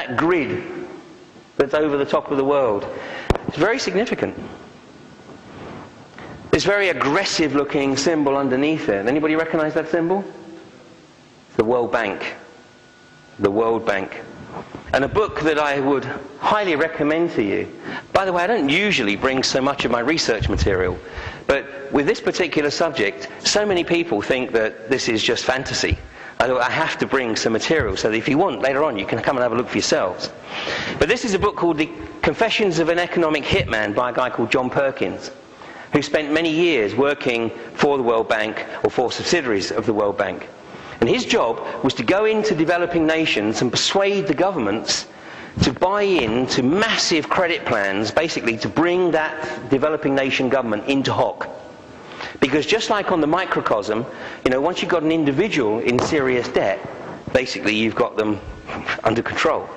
that grid that's over the top of the world. It's very significant. This very aggressive looking symbol underneath it. Anybody recognize that symbol? The World Bank. The World Bank. And a book that I would highly recommend to you. By the way, I don't usually bring so much of my research material, but with this particular subject, so many people think that this is just fantasy. I thought I have to bring some material so that if you want, later on, you can come and have a look for yourselves. But this is a book called The Confessions of an Economic Hitman by a guy called John Perkins, who spent many years working for the World Bank or for subsidiaries of the World Bank. And his job was to go into developing nations and persuade the governments to buy into massive credit plans, basically to bring that developing nation government into hock. Because just like on the microcosm, once you've got an individual in serious debt, basically you've got them under control.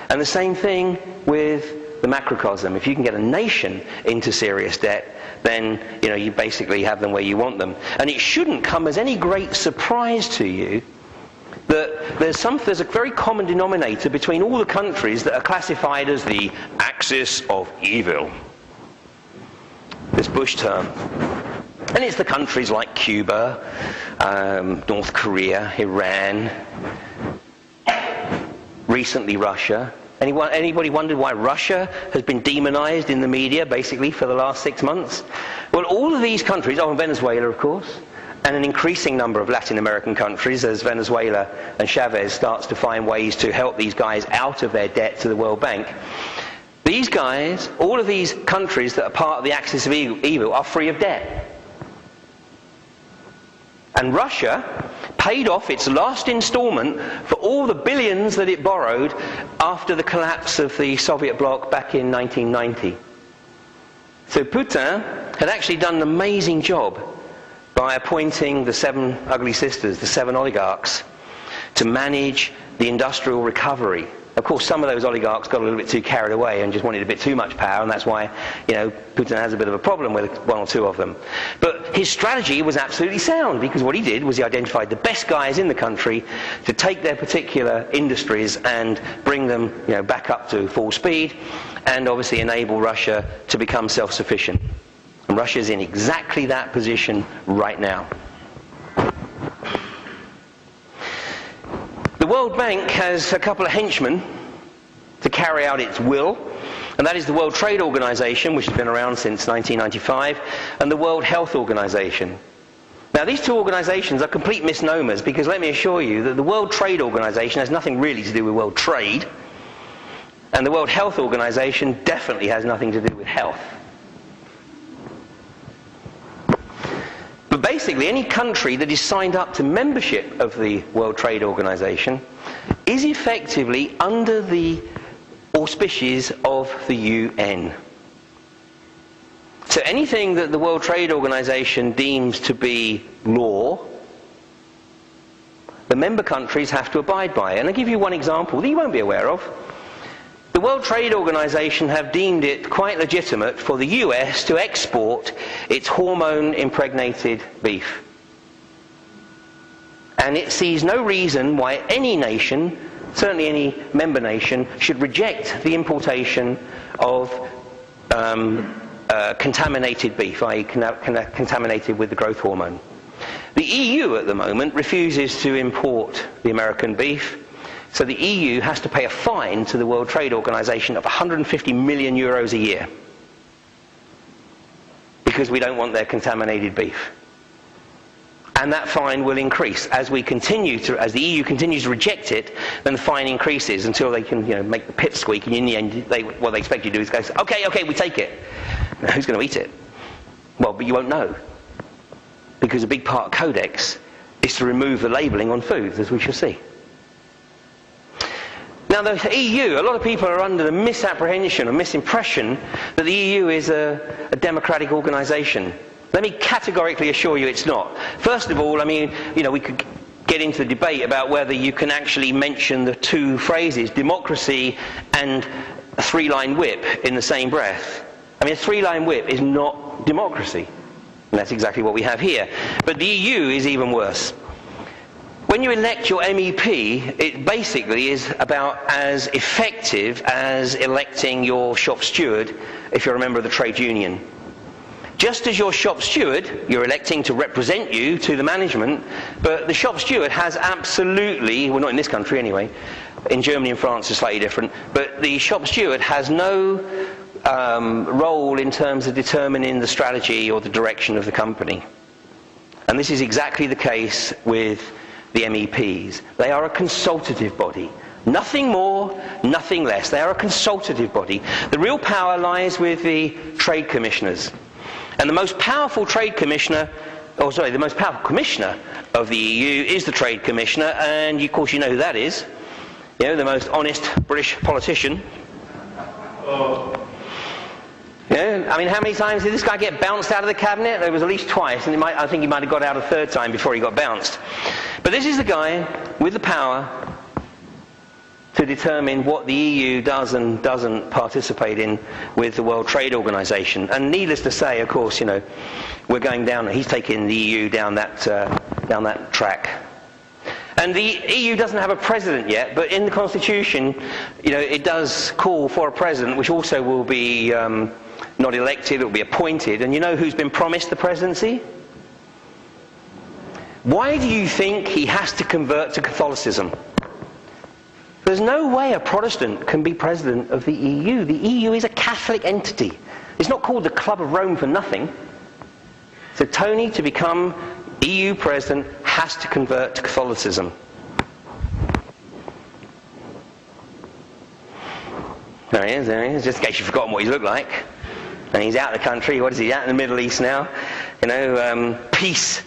And the same thing with the macrocosm. If you can get a nation into serious debt, then you basically have them where you want them. And it shouldn't come as any great surprise to you that there's a very common denominator between all the countries that are classified as the axis of evil. This Bush term. And it's the countries like Cuba, North Korea, Iran, recently Russia. Anybody wondered why Russia has been demonized in the media, basically, for the last 6 months? Well, all of these countries, and Venezuela, of course, and an increasing number of Latin American countries, as Venezuela and Chavez starts to find ways to help these guys out of their debt to the World Bank. These guys, all of these countries that are part of the axis of evil, are free of debt. And Russia paid off its last installment for all the billions that it borrowed after the collapse of the Soviet bloc back in 1990. So Putin had actually done an amazing job by appointing the 7 ugly sisters, the 7 oligarchs, to manage the industrial recovery. Of course, some of those oligarchs got a little bit too carried away and just wanted a bit too much power, and that's why, Putin has a bit of a problem with 1 or 2 of them. But his strategy was absolutely sound, because what he did was he identified the best guys in the country to take their particular industries and bring them, back up to full speed, and obviously enable Russia to become self-sufficient. And Russia's in exactly that position right now. The World Bank has a couple of henchmen to carry out its will, and that is the World Trade Organization, which has been around since 1995, and the World Health Organization. Now, these 2 organizations are complete misnomers, because let me assure you that the World Trade Organization has nothing really to do with world trade, and the World Health Organization definitely has nothing to do with health. But basically, any country that is signed up to membership of the World Trade Organization is effectively under the auspices of the UN. So anything that the World Trade Organization deems to be law, the member countries have to abide by it. And I'll give you one example that you won't be aware of. The World Trade Organization have deemed it quite legitimate for the US to export its hormone-impregnated beef. And it sees no reason why any nation, certainly any member nation, should reject the importation of contaminated beef, i.e. contaminated with the growth hormone. The EU at the moment refuses to import the American beef. So the EU has to pay a fine to the World Trade Organization of 150 million euros a year because we don't want their contaminated beef. And that fine will increase as the EU continues to reject it. Then the fine increases until they can, make the pip squeak, and in the end, what they expect you to do is go, okay, we take it. Now, who's going to eat it? Well, but you won't know, because a big part of Codex is to remove the labelling on foods, as we shall see. Now, the EU, a lot of people are under the misapprehension or misimpression that the EU is a democratic organisation. Let me categorically assure you it's not. First of all, we could get into the debate about whether you can actually mention the 2 phrases, democracy and a 3-line whip, in the same breath. A 3-line whip is not democracy. And that's exactly what we have here. But the EU is even worse. When you elect your MEP, it basically is about as effective as electing your shop steward if you're a member of the trade union. Just as your shop steward, you're electing to represent you to the management, but the shop steward has absolutely, well, not in this country anyway, in Germany and France it's slightly different, but the shop steward has no role in terms of determining the strategy or the direction of the company. And this is exactly the case with the MEPs. They are a consultative body. Nothing more, nothing less. They are a consultative body. The real power lies with the trade commissioners. And the most powerful trade commissioner, the most powerful commissioner of the EU is the trade commissioner, and of course you know who that is. You know, the most honest British politician. Yeah, I mean, how many times did this guy get bounced out of the cabinet? There was at least twice, and I think he might have got out a third time before he got bounced. But this is the guy with the power to determine what the EU does and doesn't participate in with the World Trade Organization. And needless to say, of course, you know, we're going down, he's taking the EU down that track. And the EU doesn't have a president yet, but in the Constitution, you know, it does call for a president, which also will be not elected, it will be appointed. And you know who's been promised the presidency? Why do you think he has to convert to Catholicism? There's no way a Protestant can be president of the EU. The EU is a Catholic entity. It's not called the Club of Rome for nothing. So Tony, to become EU president, has to convert to Catholicism. There he is, just in case you've forgotten what he looked like. And he's out of the country. What is he, out in the Middle East now? You know, peace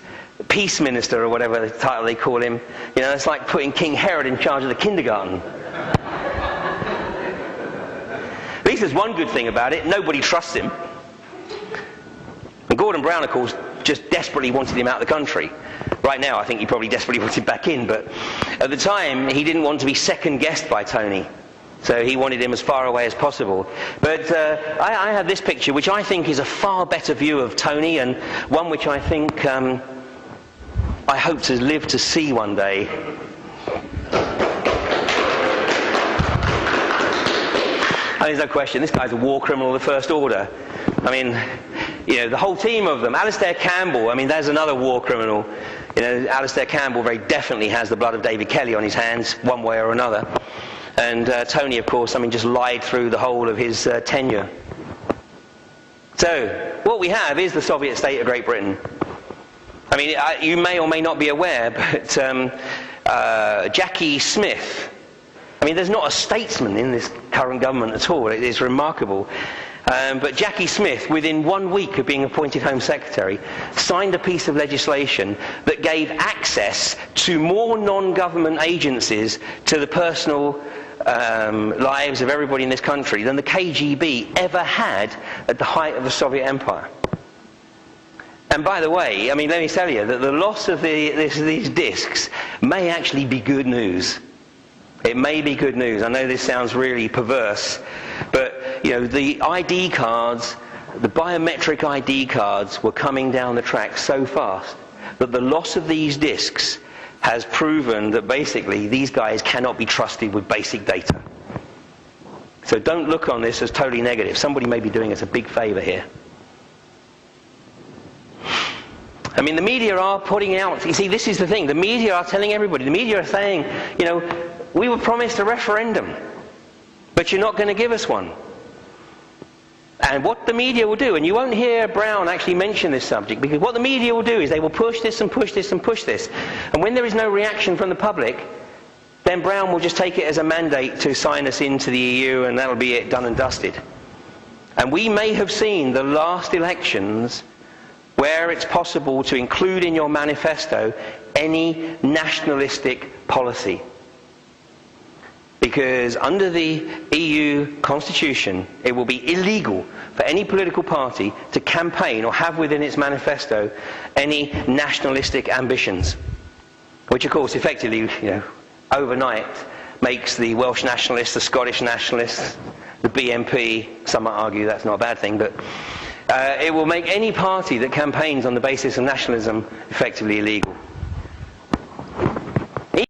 minister, or whatever the title they call him. You know, it's like putting King Herod in charge of the kindergarten. At least there's one good thing about it: nobody trusts him. And Gordon Brown, of course, just desperately wanted him out of the country. Right now, I think he probably desperately wants him back in, but at the time, he didn't want to be second-guessed by Tony. So he wanted him as far away as possible. But I have this picture, which I think is a far better view of Tony, and one which I think I hope to live to see one day. There's no question, this guy's a war criminal of the first order. I mean, you know, the whole team of them. Alistair Campbell, I mean, there's another war criminal. You know, Alistair Campbell very definitely has the blood of David Kelly on his hands, one way or another. And Tony, of course, I mean, just lied through the whole of his tenure. So, what we have is the Soviet state of Great Britain. I mean, you may or may not be aware, but Jackie Smith, I mean, there's not a statesman in this current government at all. It is remarkable. But Jackie Smith, within 1 week of being appointed Home Secretary, signed a piece of legislation that gave access to more non-government agencies to the personal lives of everybody in this country than the KGB ever had at the height of the Soviet Empire. And by the way, I mean, let me tell you that the loss of these discs may actually be good news. It may be good news. I know this sounds really perverse, but you know, the ID cards, the biometric ID cards were coming down the track so fast that the loss of these discs has proven that basically these guys cannot be trusted with basic data. So don't look on this as totally negative. Somebody may be doing us a big favor here. I mean, the media are putting out, you see, this is the thing, the media are telling everybody, the media are saying, you know, we were promised a referendum, but you're not going to give us one. And what the media will do, and you won't hear Brown actually mention this subject, because what the media will do is they will push this and push this and push this. And when there is no reaction from the public, then Brown will just take it as a mandate to sign us into the EU, and that'll be it, done and dusted. And we may have seen the last elections where it's possible to include in your manifesto any nationalistic policy. Because under the EU Constitution, it will be illegal for any political party to campaign or have within its manifesto any nationalistic ambitions. Which, of course, effectively, you know, overnight makes the Welsh nationalists, the Scottish nationalists, the BNP, some might argue that's not a bad thing, but it will make any party that campaigns on the basis of nationalism effectively illegal.